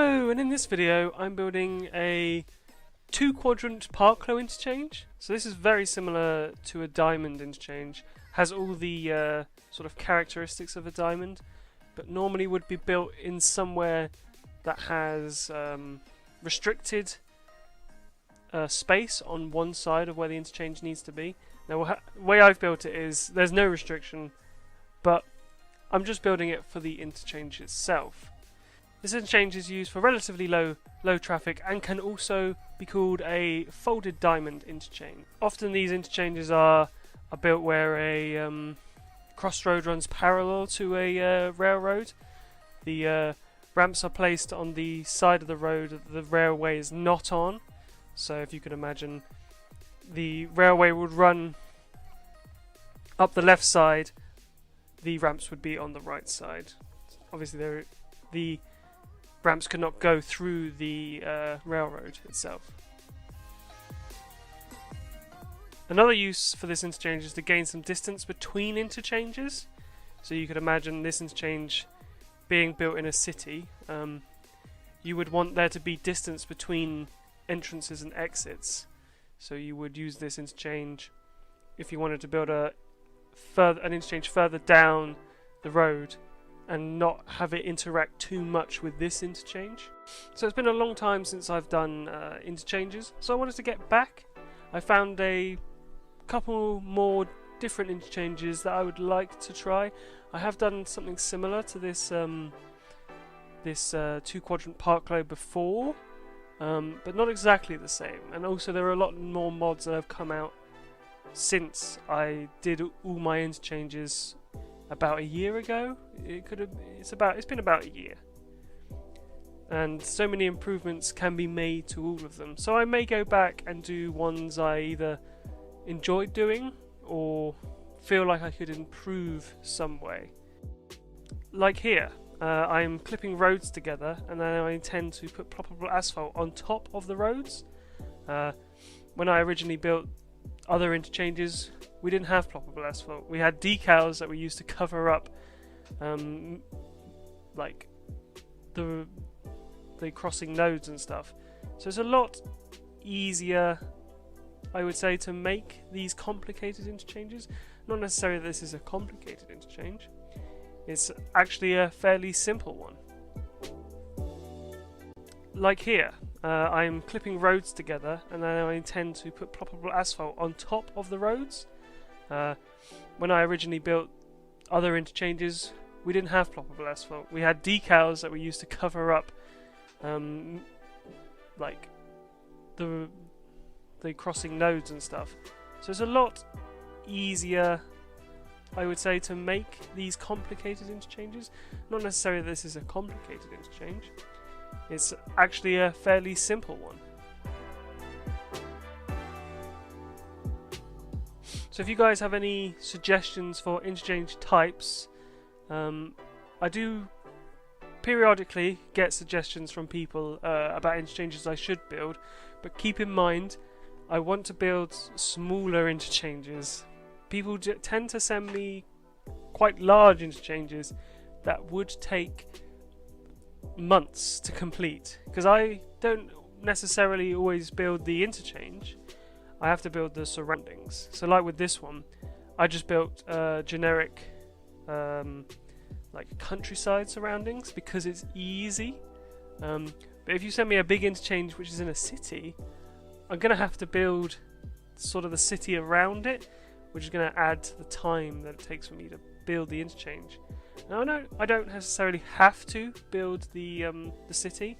Hello, and in this video I'm building a 2-quadrant park-low interchange. So this is very similar to a diamond interchange, has all the sort of characteristics of a diamond, but normally would be built in somewhere that has restricted space on one side of where the interchange needs to be. Now the way I've built it is there's no restriction, but I'm just building it for the interchange itself. This interchange is used for relatively low traffic and can also be called a folded diamond interchange. Often these interchanges are built where a crossroad runs parallel to a railroad. The ramps are placed on the side of the road that the railway is not on. So if you can imagine, the railway would run up the left side, the ramps would be on the right side. Obviously the ramps could not go through the railroad itself. Another use for this interchange is to gain some distance between interchanges. So you could imagine this interchange being built in a city. You would want there to be distance between entrances and exits. So you would use this interchange if you wanted to build an interchange further down the road and not have it interact too much with this interchange. So it's been a long time since I've done interchanges, so I wanted to get back. I found a couple more different interchanges that I would like to try. I have done something similar to this 2-quadrant park-low before, but not exactly the same. And also there are a lot more mods that have come out since I did all my interchanges about a year ago. It's been about a year, and so many improvements can be made to all of them. So I may go back and do ones I either enjoyed doing or feel like I could improve some way. Like here, I'm clipping roads together, and then I intend to put ploppable asphalt on top of the roads. When I originally built other interchanges, we didn't have ploppable asphalt. We had decals that we used to cover up like the crossing nodes and stuff. So it's a lot easier, I would say, to make these complicated interchanges. Not necessarily that this is a complicated interchange. It's actually a fairly simple one. Like here, I'm clipping roads together, and then I intend to put ploppable asphalt on top of the roads. When I originally built other interchanges, we didn't have ploppable asphalt. We had decals that we used to cover up like the crossing nodes and stuff. So it's a lot easier, I would say, to make these complicated interchanges. Not necessarily that this is a complicated interchange. It's actually a fairly simple one. So if you guys have any suggestions for interchange types, I do periodically get suggestions from people about interchanges I should build, but keep in mind I want to build smaller interchanges. People tend to send me quite large interchanges that would take months to complete, because I don't necessarily always build the interchange. I have to build the surroundings. So like with this one, I just built generic like countryside surroundings because it's easy. But if you send me a big interchange which is in a city, I'm going to have to build sort of the city around it, which is going to add to the time that it takes for me to build the interchange. Now I don't necessarily have to build the city,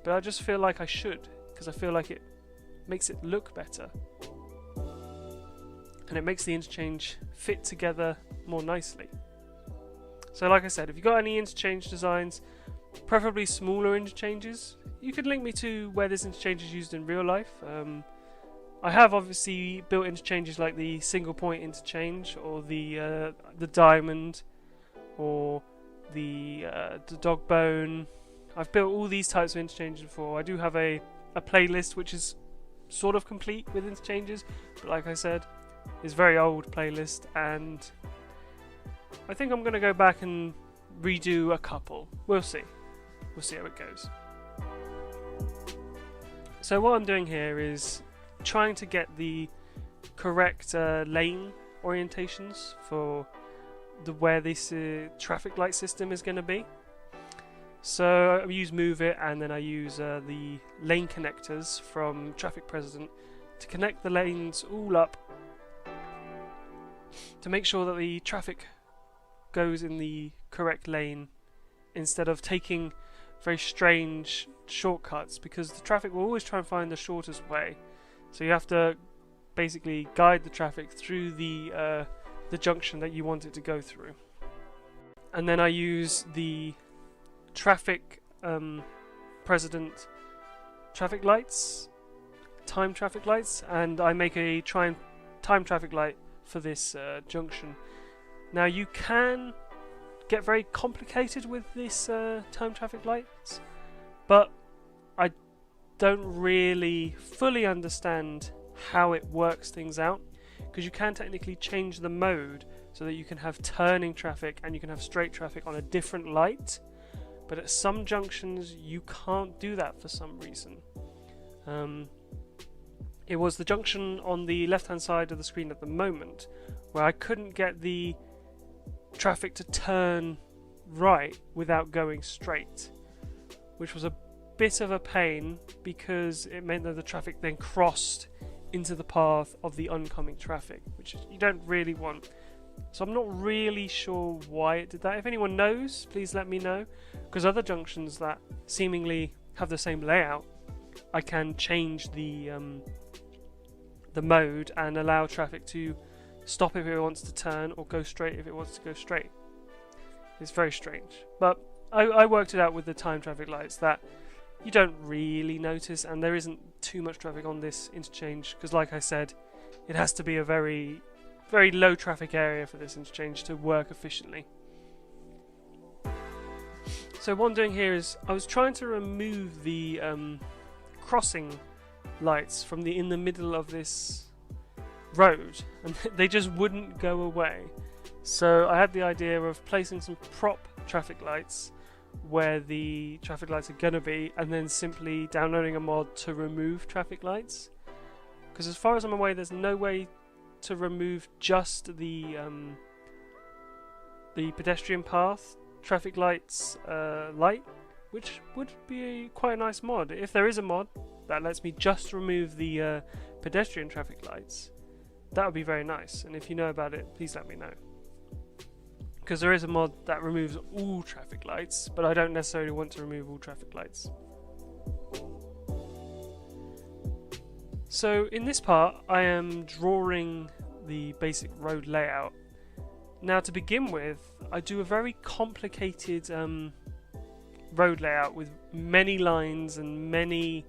but I just feel like I should, because I feel like it makes it look better, and it makes the interchange fit together more nicely. So like I said, if you've got any interchange designs, preferably smaller interchanges, you could link me to where this interchange is used in real life. I have obviously built interchanges like the single point interchange, or the diamond, or the dog bone. I've built all these types of interchanges before. I do have a playlist which is sort of complete with interchanges, but like I said, it's a very old playlist, and I think I'm going to go back and redo a couple. We'll see how it goes. So what I'm doing here is trying to get the correct lane orientations for where this traffic light system is going to be. So I use Move It, and then I use the lane connectors from Traffic President to connect the lanes all up to make sure that the traffic goes in the correct lane instead of taking very strange shortcuts, because the traffic will always try and find the shortest way. So you have to basically guide the traffic through the junction that you want it to go through. And then I use the Traffic President traffic lights, time traffic lights, and I make a time traffic light for this junction. Now you can get very complicated with this time traffic lights, but I don't really fully understand how it works things out, because you can technically change the mode so that you can have turning traffic and you can have straight traffic on a different light, but at some junctions you can't do that for some reason. It was the junction on the left hand side of the screen at the moment where I couldn't get the traffic to turn right without going straight, which was a bit of a pain because it meant that the traffic then crossed into the path of the oncoming traffic, which you don't really want. So I'm not really sure why it did that. If anyone knows, please let me know, because other junctions that seemingly have the same layout, I can change the mode and allow traffic to stop if it wants to turn, or go straight if it wants to go straight. It's very strange, but I worked it out with the time traffic lights that you don't really notice, and there isn't too much traffic on this interchange because, like I said, it has to be a very, very low traffic area for this interchange to work efficiently. So what I'm doing here is I was trying to remove the crossing lights from in the middle of this road, and they just wouldn't go away. So I had the idea of placing some prop traffic lights where the traffic lights are gonna be, and then simply downloading a mod to remove traffic lights, because as far as I'm aware there's no way to remove just the pedestrian path traffic lights light, which would be quite a nice mod. If there is a mod that lets me just remove the pedestrian traffic lights, that would be very nice, and if you know about it, please let me know, because there is a mod that removes all traffic lights, but I don't necessarily want to remove all traffic lights. So in this part I am drawing the basic road layout. Now to begin with, I do a very complicated road layout with many lines and many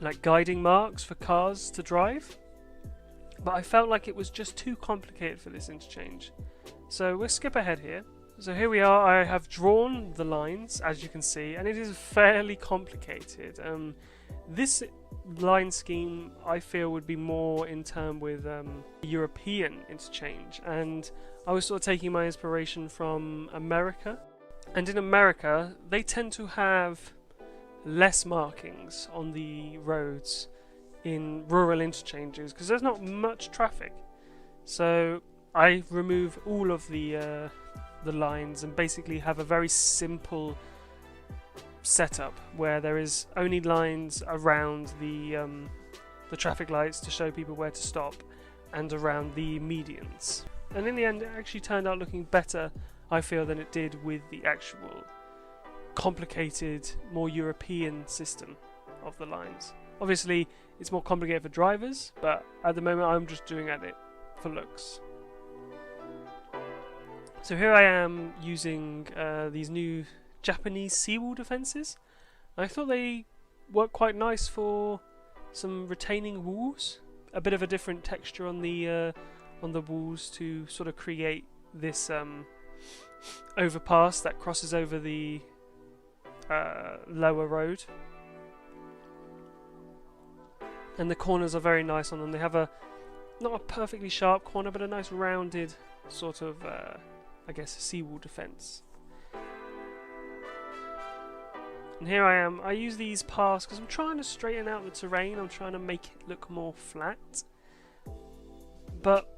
like guiding marks for cars to drive, but I felt like it was just too complicated for this interchange. So we'll skip ahead here. So here we are, I have drawn the lines, as you can see, and it is fairly complicated. This line scheme I feel would be more in term with European interchange, and I was sort of taking my inspiration from America. And in America, they tend to have less markings on the roads in rural interchanges because there's not much traffic. So I remove all of the lines and basically have a very simple setup where there is only lines around the traffic lights to show people where to stop and around the medians. And in the end, it actually turned out looking better, I feel, than it did with the actual complicated, more European system of the lines. Obviously, it's more complicated for drivers, but at the moment I'm just doing it for looks. So here I am using these new Japanese seawall defences. I thought they work quite nice for some retaining walls. A bit of a different texture on the walls to sort of create this overpass that crosses over the lower road. And the corners are very nice on them. They have not a perfectly sharp corner, but a nice rounded sort of, I guess, seawall defence. And here I am. I use these paths because I'm trying to straighten out the terrain. I'm trying to make it look more flat. But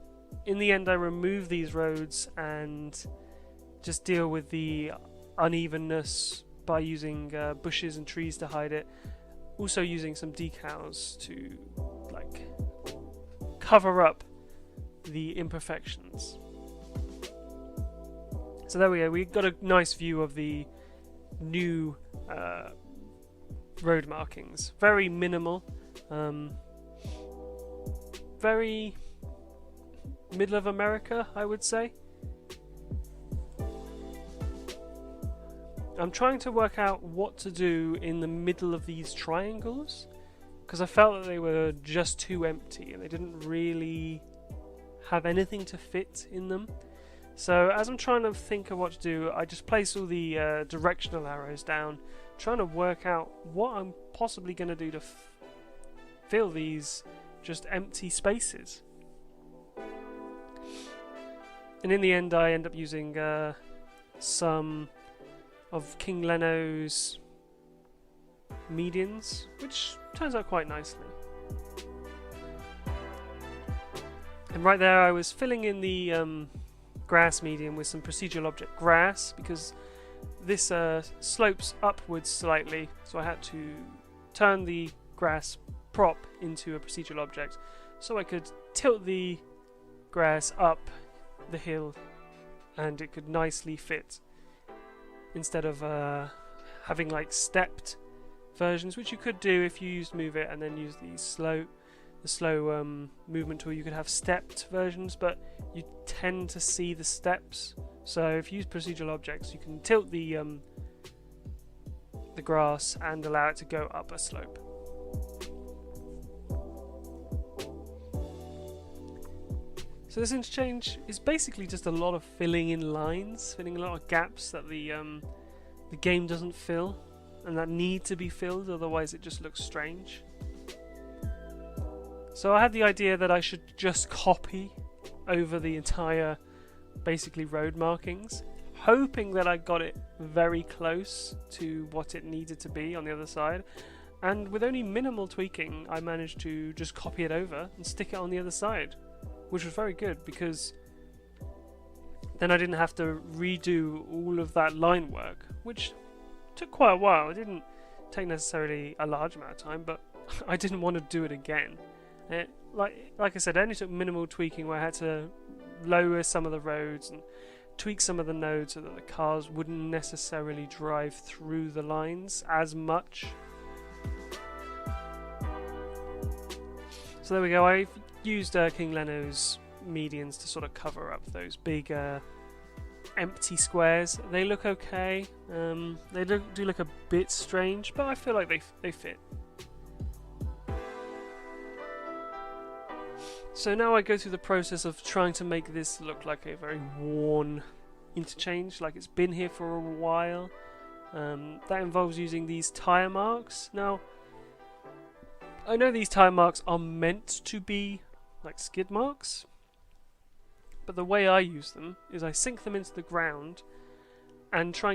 in the end, I remove these roads and just deal with the unevenness by using bushes and trees to hide it. Also using some decals to like cover up the imperfections. So there we go. We got a nice view of the new road markings. Very minimal. Very middle of America, I would say. I'm trying to work out what to do in the middle of these triangles, because I felt that they were just too empty and they didn't really have anything to fit in them. So as I'm trying to think of what to do, I just place all the directional arrows down, trying to work out what I'm possibly going to do to fill these just empty spaces. And in the end, I end up using some of King Leno's medians, which turns out quite nicely. And right there, I was filling in the grass median with some procedural object grass, because this slopes upwards slightly, so I had to turn the grass prop into a procedural object so I could tilt the grass up the hill and it could nicely fit, instead of having like stepped versions, which you could do if you used Move It and then use the slow movement tool. You could have stepped versions, but you tend to see the steps. So if you use procedural objects, you can tilt the grass and allow it to go up a slope. So this interchange is basically just a lot of filling in lines, filling a lot of gaps that the game doesn't fill and that need to be filled, otherwise it just looks strange. So I had the idea that I should just copy over the entire basically road markings, hoping that I got it very close to what it needed to be on the other side, and with only minimal tweaking I managed to just copy it over and stick it on the other side, which was very good because then I didn't have to redo all of that line work, which took quite a while. It didn't take necessarily a large amount of time, but I didn't want to do it again. Like I said, it only took minimal tweaking where I had to lower some of the roads and tweak some of the nodes so that the cars wouldn't necessarily drive through the lines as much. So there we go. I've used King Leno's medians to sort of cover up those big empty squares. They look okay. They do look a bit strange, but I feel like they fit. So now I go through the process of trying to make this look like a very worn interchange, like it's been here for a while. That involves using these tire marks. Now, I know these tire marks are meant to be like skid marks, but the way I use them is I sink them into the ground and try